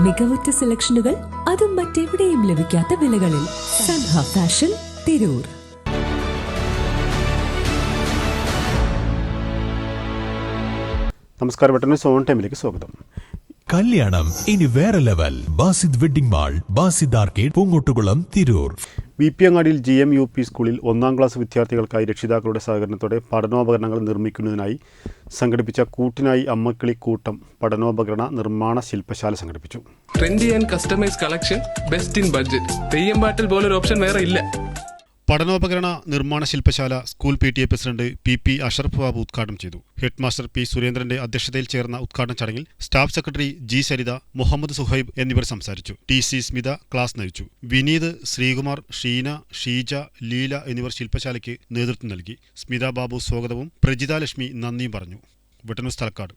മികവുറ്റ സെലക്ഷനുകൾ, അതും മറ്റെവിടെയും ലഭിക്കാത്ത വിലകളിൽ. സൻഹ ഫാഷൻ, തിരൂർ. നമസ്കാരം, വെട്ടനൂർ സോൺ ടൈമിലേക്ക് സ്വാഗതം. കല്യാണം ഇനി വേറെ level. Basid wedding mall, Basid arcade, Poongottukulam, Tirur. BP അങ്ങാടിയിൽ GMUP സ്കൂളിൽ 1ാം ക്ലാസ് വിദ്യാർത്ഥികൾക്കായി രക്ഷിതാക്കളുടെ സഹകരണത്തോടെ പഠനോപകരണങ്ങൾ നിർമ്മിക്കുന്നതിനായി സംഘടിപ്പിച്ച കൂട്ടിനായി അമ്മക്കിളി കൂട്ടം പഠനോപകരണ നിർമ്മാണ ശില്പശാല സംഘടിപ്പിച്ചു. Trendy and customise collection, best in budget. Theyyam പാട്ടിൽ പോലൊരു ഓപ്ഷൻ വേറെ ഇല്ല. പഠനോപകരണ നിർമ്മാണ ശില്പശാല school PTA president PP Ashraf Babu ഉദ്ഘാടനം ചെയ്തു. ഹെഡ് മാസ്റ്റർ P സുരേന്ദ്രന്റെ അധ്യക്ഷതയിൽ ചേർന്ന ഉദ്ഘാടന ചടങ്ങിൽ staff secretary G Saritha, Muhammad Suhaib എന്നിവർ സംസാരിച്ചു. TC സ്മിത ക്ലാസ് നയിച്ചു. വിനീത്, ശ്രീകുമാർ, ഷീന, ഷീജ, ലീല എന്നിവർ ശില്പശാലയ്ക്ക് നേതൃത്വം നൽകി. സ്മിത ബാബു സ്വാഗതവും പ്രജിത ലക്ഷ്മി നന്ദിയും പറഞ്ഞു. വെട്ടനൂർ തലക്കാട്.